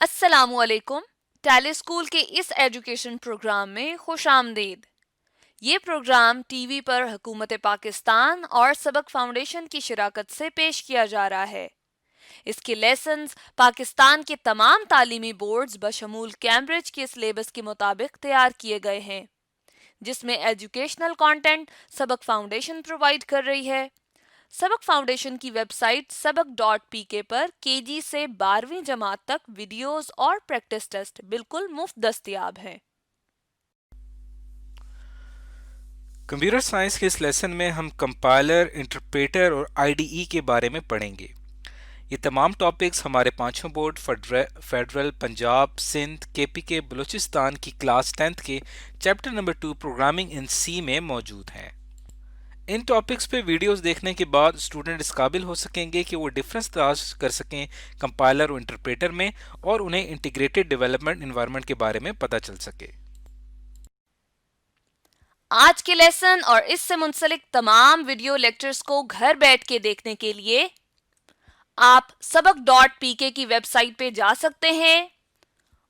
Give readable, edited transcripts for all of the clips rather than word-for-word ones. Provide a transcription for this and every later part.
अस्सलामुअलैकुम। Tally school के इस एजुकेशन प्रोग्राम में खुश आमदीद। ये प्रोग्राम टीवी पर हुकूमत पाकिस्तान और सबक फाउंडेशन की शिराकत से पेश किया जा रहा है। इसके लेसन्स पाकिस्तान के तमाम तालीमी बोर्ड्स बशमूल कैम्ब्रिज के सिलेबस के मुताबिक तैयार किए गए हैं, जिसमें एजुकेशनल कंटेंट सबक फाउंडेशन प्रोवाइड कर रही है। सबक फाउंडेशन की वेबसाइट सबक.pk पर केजी से 12वीं जमात तक वीडियोस और प्रैक्टिस टेस्ट बिल्कुल मुफ्त दस्तयाब हैं। कंप्यूटर साइंस के इस लेसन में हम कंपाइलर, इंटरप्रेटर और आईडीई के बारे में पढ़ेंगे। ये तमाम टॉपिक्स हमारे पांचों बोर्ड फेडरल, पंजाब, सिंध, केपीके, बलूचिस्तान की क्लास 10th के chapter number 2 programming in C में मौजूद हैं। इन टॉपिक्स पे वीडियोस देखने के बाद स्टूडेंट इस काबिल हो सकेंगे कि वो डिफरेंस तलाश कर सकें कंपाइलर और इंटरप्रेटर में, और उन्हें इंटीग्रेटेड डेवलपमेंट एनवायरनमेंट के बारे में पता चल सके। आज के लेसन और इससे मुंसलिक तमाम वीडियो लेक्चर्स को घर बैठ के देखने के लिए आप सबक.pk की वेबसाइट पे जा सकते हैं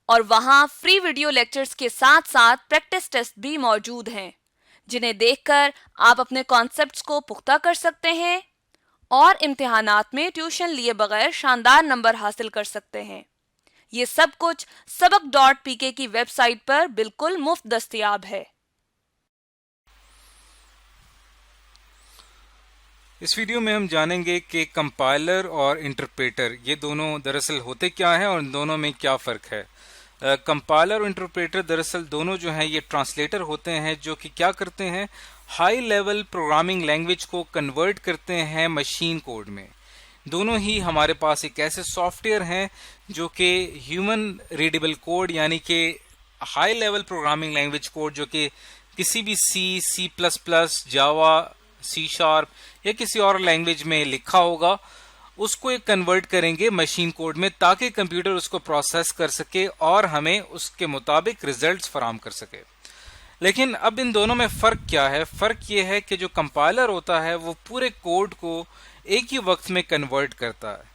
और वहां फ्री वीडियो लेक्चर्स के साथ साथ प्रैक्टिस टेस्ट भी मौजूद हैं, जिन्हें देखकर आप अपने कॉन्सेप्ट्स को पुख्ता कर सकते हैं और इम्तिहानात में ट्यूशन लिए बगैर शानदार नंबर हासिल कर सकते हैं। ये सब कुछ सबक.pk की वेबसाइट पर बिल्कुल मुफ्त दस्तयाब है। इस वीडियो में हम जानेंगे कि कंपाइलर और इंटरप्रेटर ये दोनों दरअसल होते क्या हैं और इन दोनों में क्या फ़र्क है। कंपाइलर और इंटरप्रेटर दरअसल दोनों जो हैं ये ट्रांसलेटर होते हैं, जो कि क्या करते हैं, हाई लेवल प्रोग्रामिंग लैंग्वेज को कन्वर्ट करते हैं मशीन कोड में। दोनों ही हमारे पास एक ऐसे सॉफ्टवेयर हैं जो कि ह्यूमन रीडेबल कोड यानी कि high level programming language code जो कि किसी भी सी प्लस प्लस, जावा, सी शार्प या किसी और लैंग्वेज में लिखा होगा, उसको एक कन्वर्ट करेंगे मशीन कोड में ताकि कंप्यूटर उसको प्रोसेस कर सके और हमें उसके मुताबिक रिजल्ट्स फराहम कर सके। लेकिन अब इन दोनों में फ़र्क क्या है? फ़र्क ये है कि जो कंपाइलर होता है वो पूरे कोड को एक ही वक्त में कन्वर्ट करता है,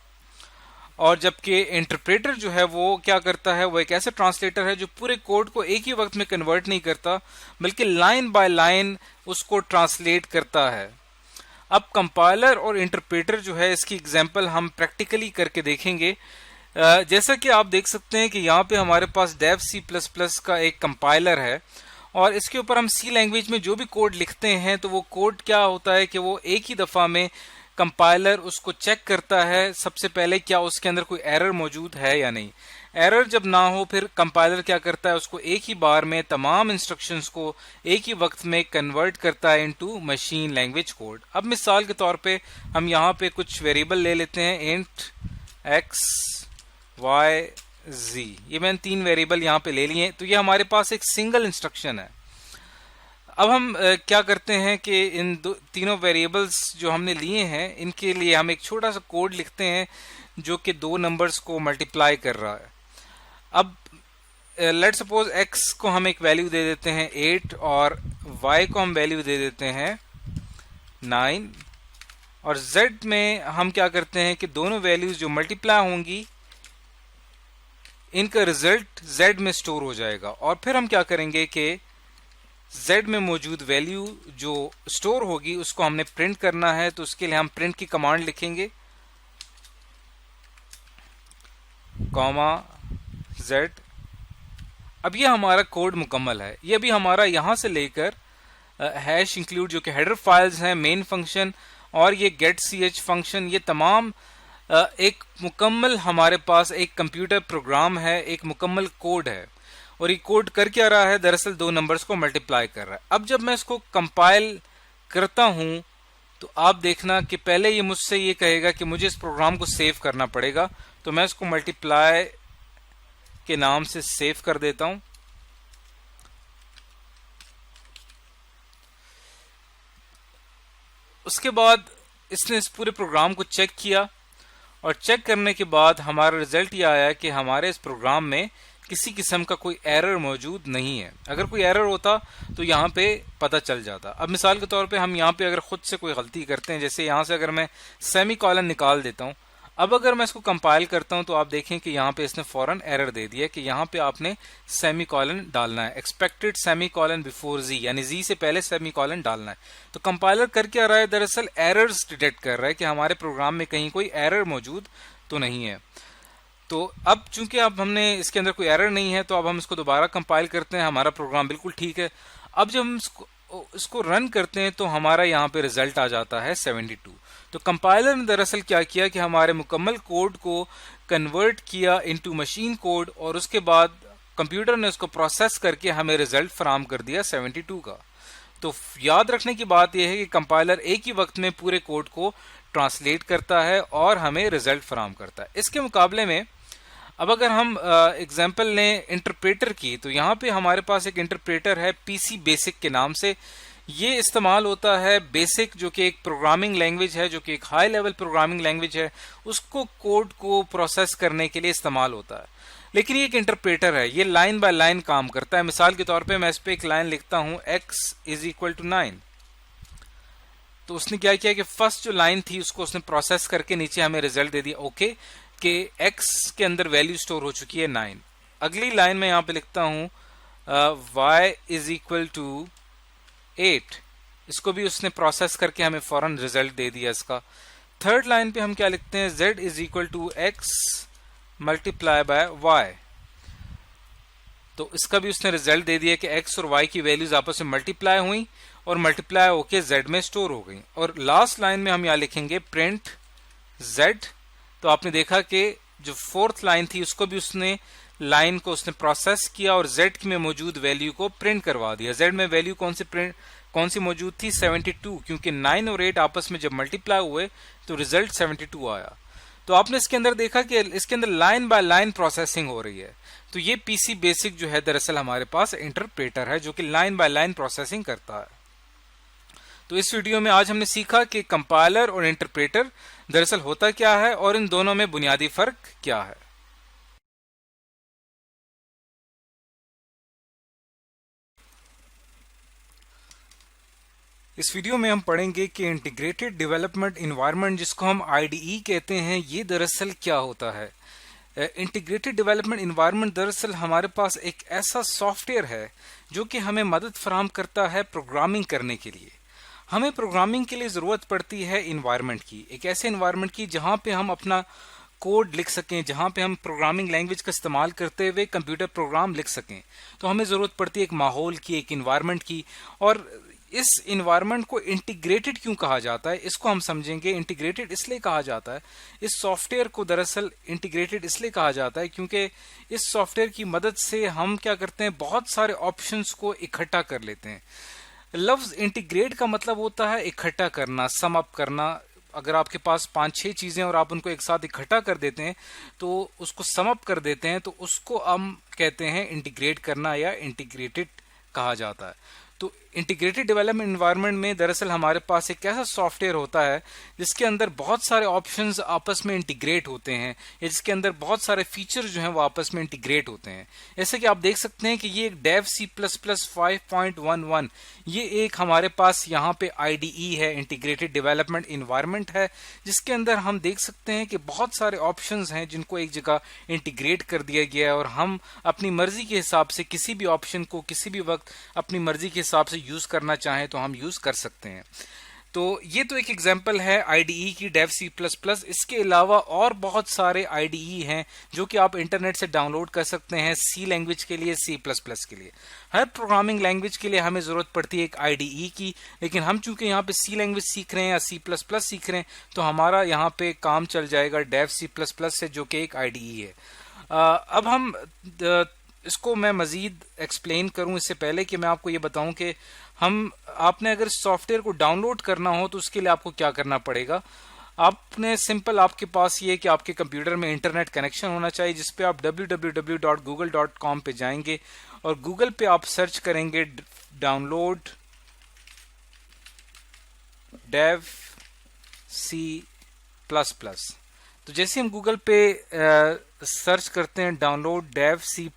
और जबकि इंटरप्रेटर जो है वो क्या करता है, वो एक ऐसे ट्रांसलेटर है जो पूरे कोड को एक ही वक्त में कन्वर्ट नहीं करता, बल्कि लाइन बाय लाइन उसको ट्रांसलेट करता है। अब कंपाइलर और इंटरप्रेटर जो है, इसकी एग्जांपल हम प्रैक्टिकली करके देखेंगे। जैसा कि आप देख सकते हैं कि यहाँ पे हमारे पास डेव सी प्लस प्लस का एक कंपाइलर है, और इसके ऊपर हम सी लैंग्वेज में जो भी कोड लिखते हैं तो वो कोड क्या होता है कि वो एक ही दफ़ा में कंपाइलर उसको चेक करता है सबसे पहले क्या उसके अंदर कोई एरर मौजूद है या नहीं। एरर जब ना हो फिर कंपाइलर क्या करता है, उसको एक ही बार में तमाम इंस्ट्रक्शंस को एक ही वक्त में कन्वर्ट करता है इनटू मशीन लैंग्वेज कोड। अब मिसाल के तौर पे हम यहाँ पे कुछ वेरिएबल ले लेते हैं, इंट एक्स वाई जी। ये मैंने 3 वेरिएबल यहाँ पे ले लिए, तो ये हमारे पास एक सिंगल इंस्ट्रक्शन है। अब हम क्या करते हैं कि इन तीनों वेरिएबल्स जो हमने लिए हैं इनके लिए हम एक छोटा सा कोड लिखते हैं जो कि 2 नंबर्स को मल्टीप्लाई कर रहा है। अब लेट सपोज x को हम एक वैल्यू दे देते हैं 8 और y को हम वैल्यू दे देते हैं 9, और z में हम क्या करते हैं कि दोनों वैल्यूज जो मल्टीप्लाई होंगी इनका रिजल्ट z में स्टोर हो जाएगा, और फिर हम क्या करेंगे कि z में मौजूद वैल्यू जो स्टोर होगी उसको हमने प्रिंट करना है, तो उसके लिए हम प्रिंट की कमांड लिखेंगे कॉमा z। अब ये हमारा कोड मुकम्मल है। ये भी हमारा यहाँ से लेकर हैश इंक्लूड जो कि हेडर फाइल्स हैं, मेन फंक्शन और ये गेट ch फंक्शन, ये तमाम एक मुकम्मल हमारे पास एक कंप्यूटर प्रोग्राम है, एक मुकम्मल कोड है। और ये कोड कर क्या रहा है, दरअसल 2 नंबर्स को मल्टीप्लाई कर रहा है। अब जब मैं इसको कंपाइल करता हूं तो आप देखना कि पहले ये मुझसे ये कहेगा कि मुझे इस प्रोग्राम को सेव करना पड़ेगा, तो मैं इसको मल्टीप्लाई के नाम से सेव कर देता हूं। उसके बाद इसने इस पूरे प्रोग्राम को चेक किया, और चेक करने के बाद हमारा रिजल्ट ये आया कि हमारे इस प्रोग्राम में किसी किस्म का कोई एरर मौजूद नहीं है। अगर कोई एरर होता तो यहाँ पे पता चल जाता। अब मिसाल के तौर पे हम यहाँ पे अगर खुद से कोई गलती करते हैं, जैसे यहाँ से अगर मैं सेमी कॉलन निकाल देता हूँ, अब अगर मैं इसको कंपाइल करता हूं तो आप देखें कि यहाँ पे इसने फौरन एरर दे दिया कि यहाँ पे आपने सेमी कॉलन डालना है, एक्सपेक्टेड सेमी कॉलन बिफोर जी, यानी जी से पहले सेमी कॉलन डालना है। तो कंपाइलर कर क्या रहा है, दरअसल एरर्स डिटेक्ट कर रहा है कि हमारे प्रोग्राम में कहीं कोई एरर मौजूद तो नहीं है। तो अब चूंकि अब हमने इसके अंदर कोई एरर नहीं है तो अब हम इसको दोबारा कंपाइल करते हैं, हमारा प्रोग्राम बिल्कुल ठीक है। अब जब हम इसको रन करते हैं तो हमारा यहाँ पे रिजल्ट आ जाता है 72। तो कंपाइलर ने दरअसल क्या किया कि हमारे मुकम्मल कोड को कन्वर्ट किया इनटू मशीन कोड और उसके बाद कंप्यूटर ने उसको प्रोसेस करके हमें रिजल्ट फराहम कर दिया 72 का। तो याद रखने की बात यह है कि कंपाइलर एक ही वक्त में पूरे कोड को ट्रांसलेट करता है और हमें रिजल्ट फराहम करता है। इसके मुकाबले में अब अगर हम एग्जांपल लें इंटरप्रेटर की, तो यहाँ पे हमारे पास एक इंटरप्रेटर है पीसी बेसिक के नाम से। ये इस्तेमाल होता है बेसिक, जो कि एक प्रोग्रामिंग लैंग्वेज है, जो कि एक हाई लेवल प्रोग्रामिंग लैंग्वेज है, उसको कोड को प्रोसेस करने के लिए इस्तेमाल होता है। लेकिन ये एक इंटरप्रेटर है, ये लाइन बाय लाइन काम करता है। मिसाल के तौर पे मैं इस पे एक लाइन लिखता हूं x = 9, तो उसने क्या किया कि फर्स्ट जो लाइन थी उसको उसने प्रोसेस करके नीचे हमें रिजल्ट दे दिया ओके कि x के अंदर वैल्यू स्टोर हो चुकी है 9। अगली लाइन में यहाँ पे लिखता हूं y = 8, इसको भी उसने प्रोसेस करके हमें फौरन रिजल्ट दे दिया इसका। थर्ड लाइन पे हम क्या लिखते हैं, z = x × y, तो इसका भी उसने रिजल्ट दे दिया कि x और y की वैल्यूज आपस में मल्टीप्लाई हुई और मल्टीप्लाई होके z में स्टोर हो गई। और लास्ट लाइन में हम यहाँ लिखेंगे प्रिंट z। तो आपने देखा कि जो फोर्थ लाइन थी उसको भी उसने लाइन को उसने प्रोसेस किया और z में मौजूद वैल्यू को प्रिंट करवा दिया। z में वैल्यू कौन सी मौजूद थी, 72, क्योंकि 9 और 8 आपस में जब मल्टीप्लाई हुए तो रिजल्ट 72 आया। तो आपने इसके अंदर देखा कि इसके अंदर लाइन बाय लाइन प्रोसेसिंग हो रही है। तो ये पीसी बेसिक जो है दरअसल हमारे पास इंटरप्रेटर है जो कि लाइन बाय लाइन प्रोसेसिंग करता है। तो इस वीडियो में आज हमने सीखा कि कंपाइलर और इंटरप्रेटर दरअसल होता क्या है और इन दोनों में बुनियादी फर्क क्या है। इस वीडियो में हम पढ़ेंगे कि इंटीग्रेटेड डेवलपमेंट एनवायरनमेंट, जिसको हम आईडीई कहते हैं, ये दरअसल क्या होता है। इंटीग्रेटेड डेवलपमेंट एनवायरनमेंट दरअसल हमारे पास एक ऐसा सॉफ्टवेयर है जो कि हमें मदद फराहम करता है प्रोग्रामिंग करने के लिए। हमें प्रोग्रामिंग के लिए ज़रूरत पड़ती है इन्वायरमेंट की, एक ऐसे इन्वायरमेंट की जहाँ पे हम अपना कोड लिख सकें, जहाँ पे हम प्रोग्रामिंग लैंग्वेज का इस्तेमाल करते हुए कंप्यूटर प्रोग्राम लिख सकें। तो हमें ज़रूरत पड़ती है एक माहौल की, एक इन्वायरमेंट की। और इस इन्वायरमेंट को इंटीग्रेटेड क्यों कहा जाता है, इसको हम समझेंगे। इंटीग्रेटेड इसलिए कहा जाता है, इस सॉफ्टवेयर को दरअसल इंटीग्रेटेड इसलिए कहा जाता है क्योंकि इस सॉफ्टवेयर की मदद से हम क्या करते हैं, बहुत सारे ऑप्शंस को इकट्ठा कर लेते हैं। लफ्ज इंटीग्रेट का मतलब होता है इकट्ठा करना, सम अप करना। अगर आपके पास 5-6 चीजें और आप उनको एक साथ इकट्ठा कर देते हैं तो उसको सम अप कर देते हैं, तो उसको हम कहते हैं इंटीग्रेट करना या इंटीग्रेटेड कहा जाता है। तो इंटीग्रेटेड डेवलपमेंट एनवायरनमेंट में दरअसल हमारे पास एक ऐसा सॉफ्टवेयर होता है जिसके अंदर बहुत सारे ऑप्शंस आपस में इंटीग्रेट होते हैं, या जिसके अंदर बहुत सारे फीचर जो हैं वो आपस में इंटीग्रेट होते हैं। जैसे कि आप देख सकते हैं कि ये एक डेव C++ 5.11, ये एक हमारे पास यहाँ पे IDE है, इंटीग्रेटेड डेवलपमेंट एनवायरनमेंट है, जिसके अंदर हम देख सकते हैं कि बहुत सारे ऑप्शंस हैं जिनको एक जगह इंटीग्रेट कर दिया गया है और हम अपनी मर्जी के हिसाब से किसी भी ऑप्शन को किसी भी वक्त अपनी मर्जी के हिसाब से यूज करना चाहें तो हम यूज कर सकते हैं। तो ये तो एक एग्जांपल है IDE की, डेव C++। इसके अलावा और बहुत सारे IDE हैं जो कि आप इंटरनेट से डाउनलोड कर सकते हैं, C लैंग्वेज के लिए, C++ के लिए। हर प्रोग्रामिंग लैंग्वेज के लिए हमें जरूरत पड़ती है एक IDE की, लेकिन हम चूंकि यहाँ पे C लैंग्वेज सीख रहे हैं या C++ सीख रहे हैं तो हमारा यहाँ पे काम चल जाएगा डेव C++ से, जो कि एक IDE है। अब हम इसको मैं मजीद एक्सप्लेन करूं इससे पहले कि मैं आपको ये बताऊं कि आपने अगर सॉफ्टवेयर को डाउनलोड करना हो तो उसके लिए आपको क्या करना पड़ेगा। आपने सिंपल, आपके पास ये कि आपके कंप्यूटर में इंटरनेट कनेक्शन होना चाहिए, जिसपे आप www.google.com पे जाएंगे और गूगल पे आप सर्च करेंगे डाउनलोड डेव C++। तो जैसे हम गूगल पे सर्च करते हैं डाउनलोड डेव C++,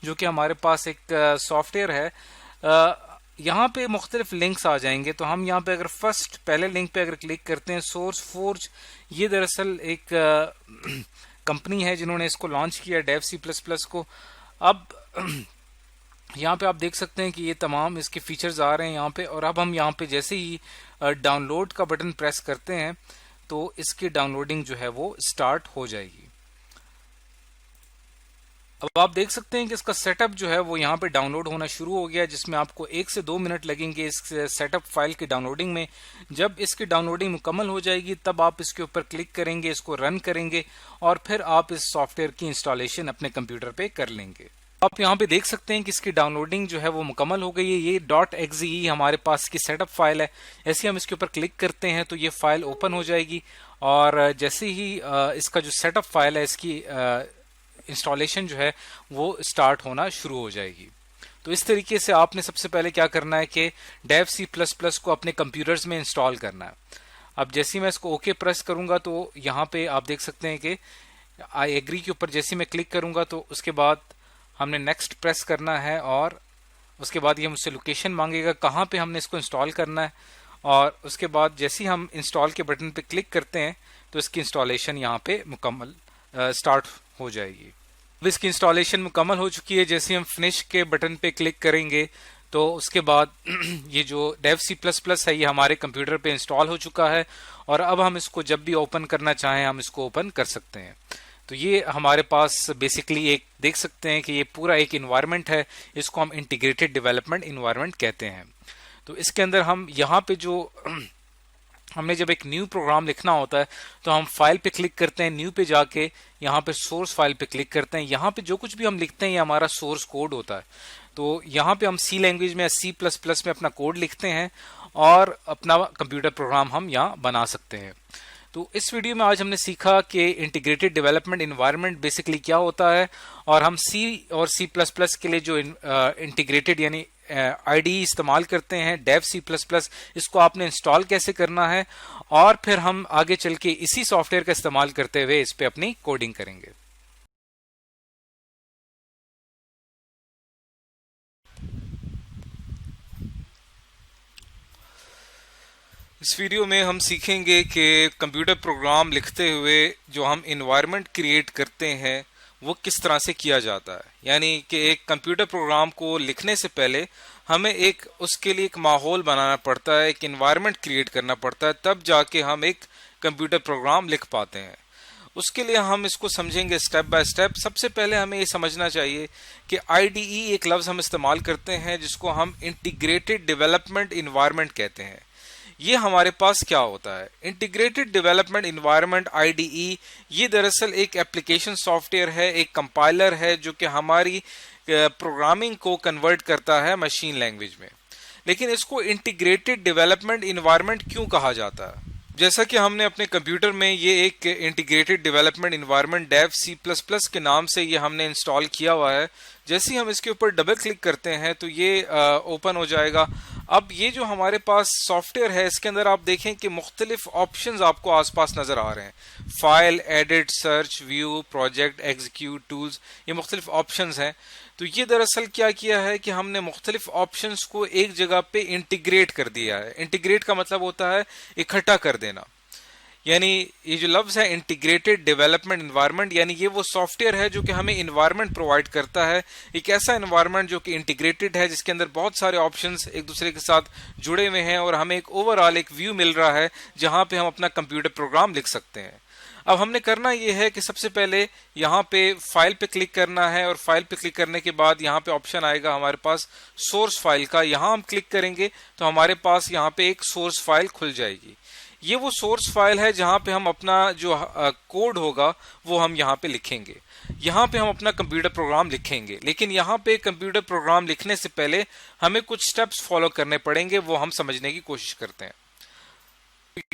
जो कि हमारे पास एक सॉफ्टवेयर है, यहाँ पे मुख्तलिफ लिंक्स आ जाएंगे। तो हम यहाँ पे अगर पहले लिंक पे अगर क्लिक करते हैं, सोर्स फोर्ज, ये दरअसल एक कंपनी है जिन्होंने इसको लॉन्च किया, डेव सी प्लस प्लस को। अब यहाँ पे आप देख सकते हैं कि ये तमाम इसके फीचर्स आ रहे हैं यहाँ पे। और अब हम यहाँ पे जैसे ही डाउनलोड का बटन प्रेस करते हैं तो इसकी डाउनलोडिंग जो है वो स्टार्ट हो जाएगी। अब आप देख सकते हैं कि इसका सेटअप जो है वो यहाँ पे डाउनलोड होना शुरू हो गया, जिसमें आपको 1 से 2 मिनट लगेंगे इस सेटअप फाइल की डाउनलोडिंग में। जब इसकी डाउनलोडिंग मुकम्मल हो जाएगी तब आप इसके ऊपर क्लिक करेंगे, इसको रन करेंगे और फिर आप इस सॉफ्टवेयर की इंस्टॉलेशन अपने कंप्यूटर पे कर लेंगे। आप यहाँ पे देख सकते हैं कि इसकी डाउनलोडिंग जो है वो मुकम्मल हो गई है। ये .exe हमारे पास की सेटअप फाइल है। ऐसे हम इसके ऊपर क्लिक करते हैं तो ये फाइल ओपन हो जाएगी और जैसे ही इसका जो सेटअप फाइल है इसकी इंस्टॉलेशन जो है वो स्टार्ट होना शुरू हो जाएगी। तो इस तरीके से आपने सबसे पहले क्या करना है कि डेव सी प्लस प्लस को अपने कंप्यूटर्स में इंस्टॉल करना है। अब जैसे ही मैं इसको ओके प्रेस करूंगा तो यहाँ पे आप देख सकते हैं कि आई एग्री के ऊपर जैसे मैं क्लिक करूंगा तो उसके बाद हमने नेक्स्ट प्रेस करना है और उसके बाद ये मुझसे लोकेशन मांगेगा कहाँ पे हमने इसको इंस्टॉल करना है। और उसके बाद जैसे ही हम इंस्टॉल के बटन पे क्लिक करते हैं तो इसकी इंस्टॉलेशन यहाँ पे मुकम्मल स्टार्ट हो जाएगी। अब इसकी इंस्टॉलेशन मुकम्मल हो चुकी है। जैसे हम फिनिश के बटन पे क्लिक करेंगे तो उसके बाद ये जो डेव सी प्लस प्लस है ये हमारे कंप्यूटर पे इंस्टॉल हो चुका है और अब हम इसको जब भी ओपन करना चाहें हम इसको ओपन कर सकते हैं। तो ये हमारे पास बेसिकली एक देख सकते हैं कि ये पूरा एक इन्वायरमेंट है, इसको हम इंटीग्रेटेड डेवलपमेंट इन्वायरमेंट कहते हैं। तो इसके अंदर हम यहाँ पे जो हमने जब एक न्यू प्रोग्राम लिखना होता है तो हम फाइल पे क्लिक करते हैं, न्यू पे जाके यहाँ पे सोर्स फाइल पे क्लिक करते हैं। यहाँ पे जो कुछ भी हम लिखते हैं ये हमारा सोर्स कोड होता है। तो यहाँ पे हम सी लैंग्वेज में या सी प्लस प्लस में अपना कोड लिखते हैं और अपना कंप्यूटर प्रोग्राम हम यहाँ बना सकते हैं। तो इस वीडियो में आज हमने सीखा कि इंटीग्रेटेड डेवलपमेंट एनवायरनमेंट बेसिकली क्या होता है और हम सी और सी प्लस प्लस के लिए जो इंटीग्रेटेड यानी आईडी इस्तेमाल करते हैं डेव सी प्लस प्लस, इसको आपने इंस्टॉल कैसे करना है और फिर हम आगे चल के इसी सॉफ्टवेयर का इस्तेमाल करते हुए इस पे अपनी कोडिंग करेंगे। इस वीडियो में हम सीखेंगे कि कंप्यूटर प्रोग्राम लिखते हुए जो हम इन्वायरमेंट क्रिएट करते हैं वो किस तरह से किया जाता है। यानी कि एक कंप्यूटर प्रोग्राम को लिखने से पहले हमें उसके लिए एक माहौल बनाना पड़ता है, एक इन्वायरमेंट क्रिएट करना पड़ता है, तब जाके हम एक कंप्यूटर प्रोग्राम लिख पाते हैं। उसके लिए हम इसको समझेंगे स्टेप बाय स्टेप। सबसे पहले हमें ये समझना चाहिए कि आईडीई एक लफ्ज़ हम इस्तेमाल करते हैं जिसको हम इंटीग्रेटेड डेवलपमेंट इन्वायरमेंट कहते हैं। ये हमारे पास क्या होता है? इंटीग्रेटेड डेवलपमेंट इन्वायरमेंट आईडीई ये दरअसल एक एप्लीकेशन सॉफ्टवेयर है, एक कंपाइलर है जो कि हमारी प्रोग्रामिंग को कन्वर्ट करता है मशीन लैंग्वेज में। लेकिन इसको इंटीग्रेटेड डेवलपमेंट इन्वायरमेंट क्यों कहा जाता है? जैसा कि हमने अपने कंप्यूटर में ये एक integrated development environment Dev C plus plus के नाम से ये हमने इंस्टॉल किया हुआ है। जैसे ही हम इसके ऊपर डबल क्लिक करते हैं तो ये ओपन हो जाएगा। अब ये जो हमारे पास सॉफ्टवेयर है इसके अंदर आप देखें कि मुख्तलिफ ऑप्शंस आपको आसपास नज़र आ रहे हैं। File, edit, search, view, project, execute, tools, ये मुख्तलिफ ऑप्शंस हैं। तो ये दरअसल क्या किया है कि हमने मुख्तलिफ ऑप्शंस को एक जगह पे इंटीग्रेट कर दिया है। इंटीग्रेट का मतलब होता है इकट्ठा कर देना। यानी ये जो लफ्ज़ है इंटीग्रेटेड डेवलपमेंट इन्वायरमेंट, यानी ये वो सॉफ्टवेयर है जो कि हमें इन्वायरमेंट प्रोवाइड करता है, एक ऐसा इन्वायरमेंट जो कि इंटीग्रेटेड है, जिसके अंदर बहुत सारे ऑप्शंस एक दूसरे के साथ जुड़े हुए हैं और हमें एक ओवरऑल एक व्यू मिल रहा है जहां पे हम अपना कंप्यूटर प्रोग्राम लिख सकते हैं। अब हमने करना ये है कि सबसे पहले यहाँ पे फाइल पे क्लिक करना है और फाइल पे क्लिक करने के बाद यहाँ पे ऑप्शन आएगा हमारे पास सोर्स फाइल का। यहाँ हम क्लिक करेंगे तो हमारे पास यहाँ पे एक सोर्स फाइल खुल जाएगी। ये वो सोर्स फाइल है जहाँ पे हम अपना जो कोड होगा वो हम यहाँ पे लिखेंगे। यहाँ पे हम अपना कंप्यूटर प्रोग्राम लिखेंगे। लेकिन यहाँ पे कंप्यूटर प्रोग्राम लिखने से पहले हमें कुछ स्टेप्स फॉलो करने पड़ेंगे, वो हम समझने की कोशिश करते हैं।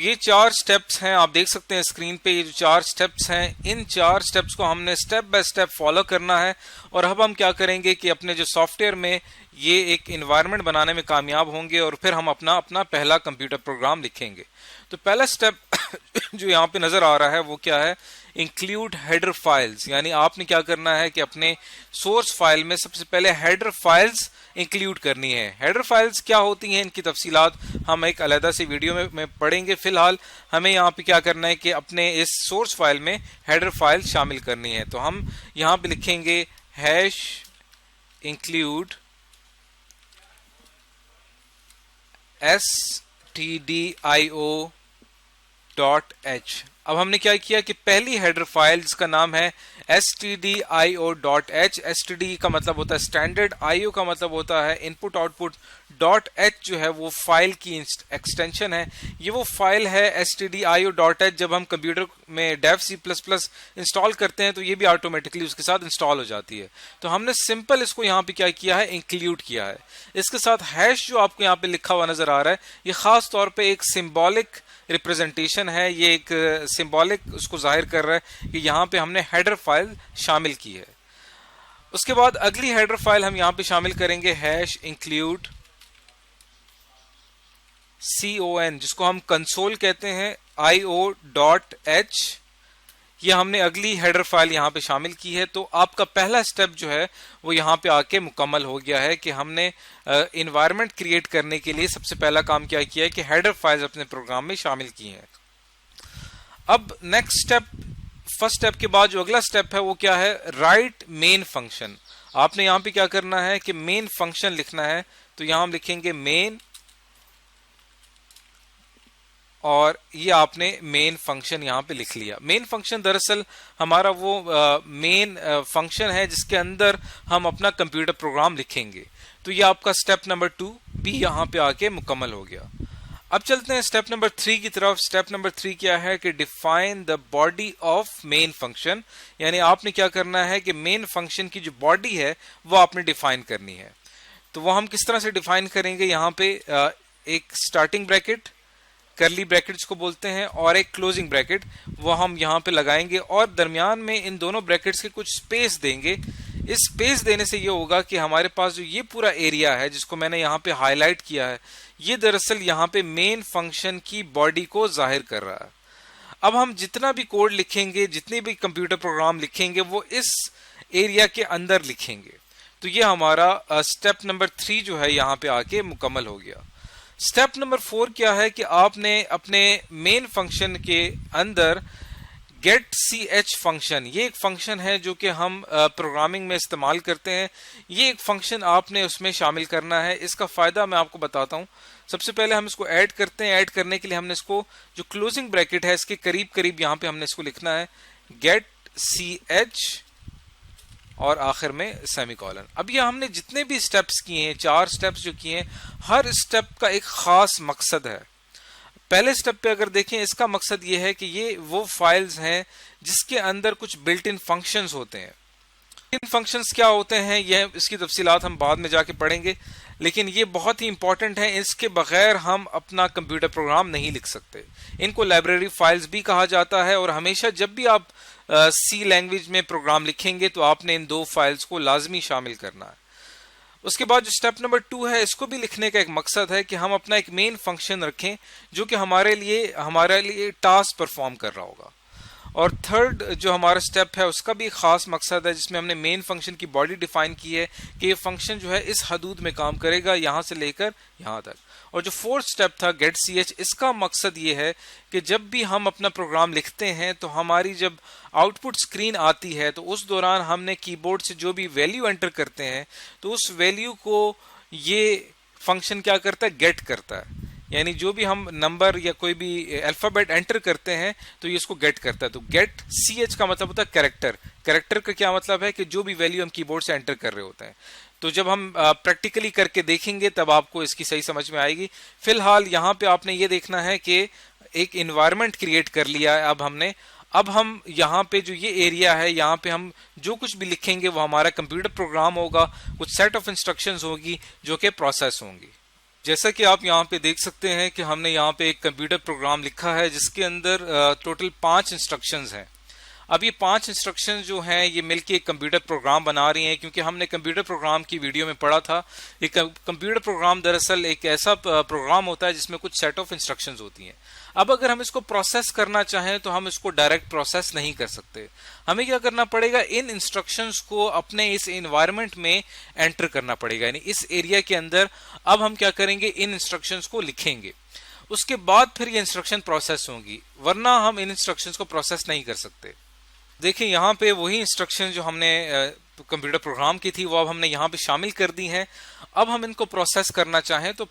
ये 4 स्टेप्स हैं, आप देख सकते हैं स्क्रीन पे। ये जो 4 स्टेप्स हैं, इन 4 स्टेप्स को हमने स्टेप बाय स्टेप फॉलो करना है। और अब हम क्या करेंगे कि अपने जो सॉफ्टवेयर में ये एक इन्वायरमेंट बनाने में कामयाब होंगे और फिर हम अपना पहला कंप्यूटर प्रोग्राम लिखेंगे। तो पहला स्टेप जो यहाँ पे नजर आ रहा है वो क्या है? इंक्लूड हेडर फाइल्स, यानी आपने क्या करना है कि अपने सोर्स फाइल में सबसे पहले हेडर फाइल्स इंक्लूड करनी है। हेडर फाइल्स क्या होती हैं, इनकी तफसीलात हम एक अलग से वीडियो में पढ़ेंगे। फिलहाल हमें यहाँ पे क्या करना है कि अपने इस सोर्स फाइल में हेडर फाइल शामिल करनी है। तो हम यहाँ पे लिखेंगे हैश इंक्लूड stdio.h। अब हमने क्या किया कि पहली हेडर फाइल जिसका नाम है stdio.h, std का मतलब होता है स्टैंडर्ड, io का मतलब होता है इनपुट आउटपुट, .h जो है वो फाइल की एक्सटेंशन है। ये वो फाइल है stdio.h। जब हम कंप्यूटर में dev C++ इंस्टॉल करते हैं तो ये भी ऑटोमेटिकली उसके साथ इंस्टॉल हो जाती है। तो हमने सिंपल इसको यहाँ पे क्या किया है, इंक्लूड किया है। इसके साथ हैश जो आपको यहाँ पे लिखा हुआ नजर आ रहा है, ये खास तौर पे एक सिंबॉलिक रिप्रेजेंटेशन है, ये एक सिंबॉलिक उसको जाहिर कर रहा है कि यहाँ पे हमने हेडर फाइल शामिल की है। उसके बाद अगली हेडर फाइल हम यहाँ पे शामिल करेंगे हैश इंक्लूड con, जिसको हम कंसोल कहते हैं, io.h। ये हमने अगली हेडर फाइल यहाँ पे शामिल की है। तो आपका पहला स्टेप जो है वो यहाँ पे आके मुकम्मल हो गया है कि हमने इन्वायरमेंट क्रिएट करने के लिए सबसे पहला काम क्या किया है कि हेडर फाइल्स अपने प्रोग्राम में शामिल की हैं। अब नेक्स्ट स्टेप, फर्स्ट स्टेप के बाद जो अगला स्टेप है वो क्या है, राइट मेन फंक्शन। आपने यहाँ पे क्या करना है कि मेन फंक्शन लिखना है। तो यहाँ हम लिखेंगे मेन, और ये आपने मेन फंक्शन यहाँ पे लिख लिया। मेन फंक्शन दरअसल हमारा वो मेन फंक्शन है जिसके अंदर हम अपना कंप्यूटर प्रोग्राम लिखेंगे। तो ये आपका स्टेप नंबर 2 भी यहाँ पे आके मुकम्मल हो गया। अब चलते हैं स्टेप नंबर 3 की तरफ। स्टेप नंबर 3 क्या है कि define the body of main function, यानी आपने क्या करना है कि मेन फंक्शन की जो बॉडी है वो आपने डिफाइन करनी है। तो वो हम किस तरह से डिफाइन करेंगे, यहाँ पे एक स्टार्टिंग ब्रैकेट, करली ब्रैकेट जिसको बोलते हैं, और एक क्लोजिंग ब्रैकेट वो हम यहाँ पे लगाएंगे, और दरमियान में इन दोनों ब्रैकेट्स के कुछ स्पेस देंगे। इस स्पेस देने से ये होगा कि हमारे पास जो ये पूरा एरिया है जिसको मैंने यहाँ पे हाईलाइट किया है, ये दरअसल यहाँ पे मेन फंक्शन की बॉडी को जाहिर कर रहा है। अब हम जितना भी कोड लिखेंगे, जितने भी कंप्यूटर प्रोग्राम लिखेंगे, वो इस एरिया के अंदर लिखेंगे। तो ये हमारा स्टेप नंबर 3 जो है यहाँ पे आके मुकम्मल हो गया। स्टेप नंबर 4 क्या है कि आपने अपने मेन फंक्शन के अंदर getch फंक्शन, ये एक फंक्शन है जो कि हम प्रोग्रामिंग में इस्तेमाल करते हैं। ये एक फंक्शन आपने उसमें शामिल करना है। इसका फायदा मैं आपको बताता हूँ। सबसे पहले हम इसको ऐड करते हैं। ऐड करने के लिए हमने इसको जो क्लोजिंग ब्रैकेट है इसके करीब करीब यहाँ पे हमने इसको लिखना है getch और आखिर में सेमीकोलन। अब ये हमने जितने भी स्टेप्स किए हैं, 4 स्टेप्स जो किए हैं, हर स्टेप का एक खास मकसद है। पहले स्टेप पे अगर देखें, इसका मकसद ये है कि ये वो फाइल्स हैं जिसके अंदर कुछ बिल्ट इन फंक्शंस होते हैं। इन फंक्शंस क्या होते हैं, ये इसकी तफसीलात हम बाद में जाके पढ़ेंगे, लेकिन ये बहुत ही इंपॉर्टेंट है। इसके बगैर हम अपना कंप्यूटर प्रोग्राम नहीं लिख सकते। इनको लाइब्रेरी फाइल्स भी कहा जाता है, और हमेशा जब भी आप सी लैंग्वेज में प्रोग्राम लिखेंगे तो आपने इन 2 फाइल्स को लाजमी शामिल करना है। उसके बाद जो स्टेप नंबर 2 है, इसको भी लिखने का एक मकसद है कि हम अपना एक मेन फंक्शन रखें जो कि हमारे लिए टास्क परफॉर्म कर रहा होगा। और थर्ड जो हमारा स्टेप है उसका भी खास मकसद है, जिसमें हमने मेन फंक्शन की बॉडी डिफाइन की है कि ये फंक्शन जो है इस हदूद में काम करेगा, यहाँ से लेकर यहाँ तक। और जो फोर्थ स्टेप था getch, इसका मकसद ये है कि जब भी हम अपना प्रोग्राम लिखते हैं तो हमारी जब आउटपुट स्क्रीन आती है तो उस दौरान हमने कीबोर्ड से जो भी वैल्यू एंटर करते हैं तो उस वैल्यू को ये फंक्शन क्या करता है, गेट करता है। यानी जो भी हम नंबर या कोई भी अल्फाबेट एंटर करते हैं तो ये इसको गेट करता है। तो getch का मतलब होता है कैरेक्टर। कैरेक्टर का क्या मतलब है कि जो भी वैल्यू हम कीबोर्ड से एंटर कर रहे होते हैं। तो जब हम प्रैक्टिकली करके देखेंगे तब आपको इसकी सही समझ में आएगी। फिलहाल यहाँ पे आपने ये देखना है कि एक इन्वायरमेंट क्रिएट कर लिया है अब हम यहाँ पे जो ये एरिया है, यहाँ पे हम जो कुछ भी लिखेंगे वो हमारा कंप्यूटर प्रोग्राम होगा, कुछ सेट ऑफ इंस्ट्रक्शंस होगी जो कि प्रोसेस होंगी। जैसा कि आप यहाँ पे देख सकते हैं कि हमने यहाँ पे एक कंप्यूटर प्रोग्राम लिखा है जिसके अंदर टोटल 5 इंस्ट्रक्शंस हैं। अब ये 5 इंस्ट्रक्शन जो हैं ये मिलके एक कंप्यूटर प्रोग्राम बना रही हैं, क्योंकि हमने कंप्यूटर प्रोग्राम की वीडियो में पढ़ा था। ये कंप्यूटर प्रोग्राम दरअसल एक ऐसा प्रोग्राम होता है जिसमें कुछ सेट ऑफ इंस्ट्रक्शंस होती हैं। अब अगर हम इसको प्रोसेस करना चाहें तो हम इसको डायरेक्ट प्रोसेस नहीं कर सकते। हमें क्या करना पड़ेगा, इन इंस्ट्रक्शंस को अपने इस एनवायरनमेंट में एंटर करना पड़ेगा, यानी इस एरिया के अंदर अब हम क्या करेंगे, इन इंस्ट्रक्शंस को लिखेंगे। उसके बाद फिर ये इंस्ट्रक्शन प्रोसेस होंगी, वरना हम इन इंस्ट्रक्शंस को प्रोसेस नहीं कर सकते। देखिए यहाँ पे वही इंस्ट्रक्शन जो हमने कंप्यूटर प्रोग्राम की थी वो अब हमने यहाँ पे शामिल कर दी हैं। अब हम इनको प्रोसेस करना चाहें तो